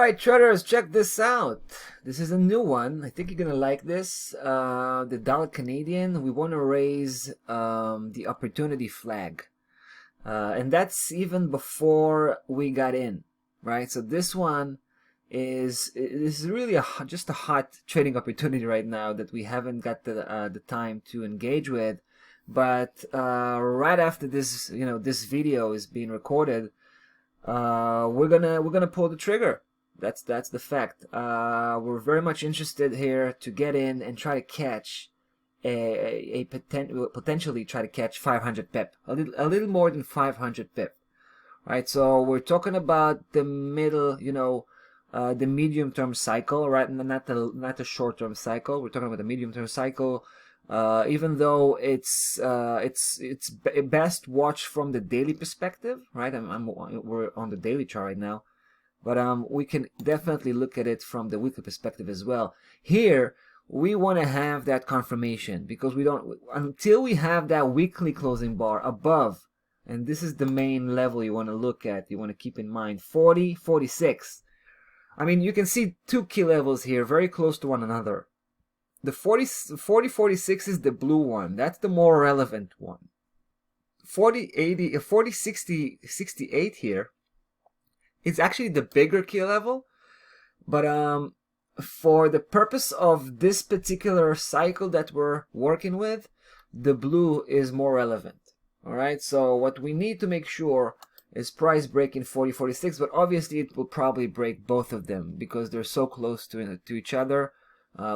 Alright, traders, check this out. This is a new one. I think you're gonna like this. The dollar Canadian, we want to raise the opportunity flag. And that's even before we got in, right? So this one is really just a hot trading opportunity right now that we haven't got the time to engage with. But right after this, this video is being recorded, we're gonna pull the trigger. That's the fact. We're very much interested here to get in and try to catch potentially try to catch 500 pip, a little more than 500 pip, right? So we're talking about the middle, the medium-term cycle, right? Not the short-term cycle. We're talking about the medium-term cycle. Even though it's best watched from the daily perspective, right? We're on the daily chart right now, but we can definitely look at it from the weekly perspective as well. Here we want to have that confirmation because we don't until we have that weekly closing bar above, and this is the main level you want to look at. You want to keep in mind 40, 46. I mean, you can see two key levels here, very close to one another. The 40-46 is the blue one. That's the more relevant one. 40-60-68 here is actually the bigger key level. But for the purpose of this particular cycle that we're working with, the blue is more relevant. All right. So what we need to make sure is price breaking 40-46, but obviously it will probably break both of them because they're so close to each other.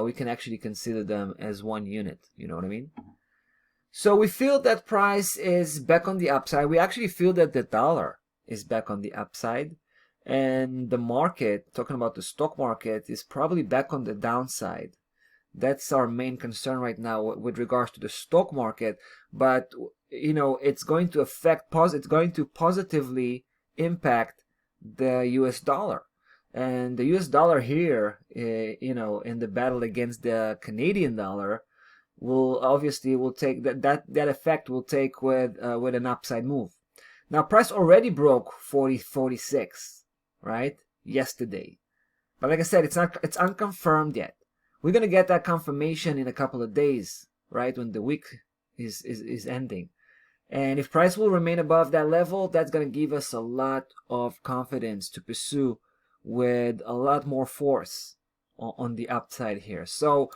We can actually consider them as one unit. You know what I mean? So we feel that price is back on the upside. We actually feel that the dollar is back on the upside. And the market, talking about the stock market, is probably back on the downside. That's our main concern right now with regards to the stock market. But, it's going to it's going to positively impact the US dollar. And the US dollar here, in the battle against the Canadian dollar, will take that effect will take with an upside move. Now, price already broke 40-46, right, yesterday. But like I said, it's unconfirmed yet. We're gonna get that confirmation in a couple of days, right, when the week is ending. And if price will remain above that level, that's gonna give us a lot of confidence to pursue with a lot more force on the upside here. So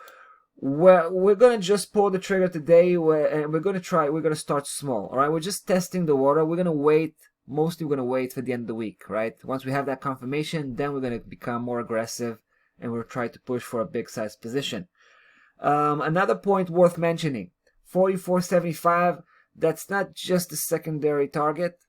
we're gonna just pull the trigger today, and we're gonna start small. All right, we're just testing the water. We're gonna wait. Mostly we're gonna wait for the end of the week, right? Once we have that confirmation, then we're gonna become more aggressive and we'll try to push for a big size position. Another point worth mentioning: 44.75. That's not just a secondary target.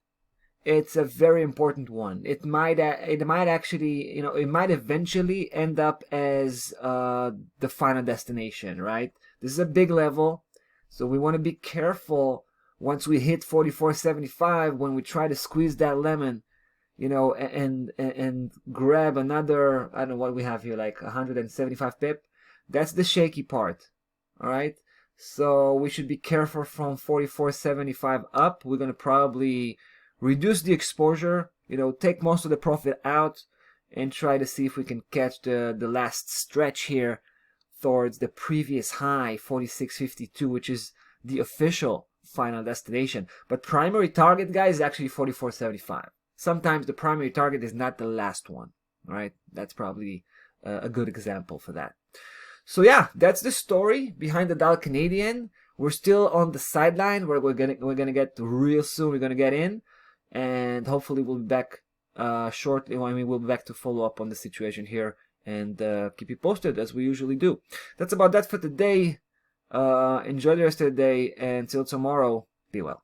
It's a very important one. It might actually, it might eventually end up as the final destination, right? This is a big level, so we want to be careful once we hit 44.75 when we try to squeeze that lemon, and grab another, I don't know what we have here, like 175 pip. That's the shaky part, all right? So we should be careful from 44.75 up. We're going to probably reduce the exposure, take most of the profit out and try to see if we can catch the last stretch here towards the previous high, 46.52, which is the official final destination. But primary target, guys, is actually 44.75. Sometimes the primary target is not the last one, right? That's probably a good example for that. So yeah, that's the story behind the dollar Canadian. We're still on the sideline where we're gonna get real soon. We're gonna get in. And hopefully we'll be back shortly. We'll be back to follow up on the situation here and keep you posted as we usually do. That's about that for today. Enjoy the rest of the day, and until tomorrow, be well.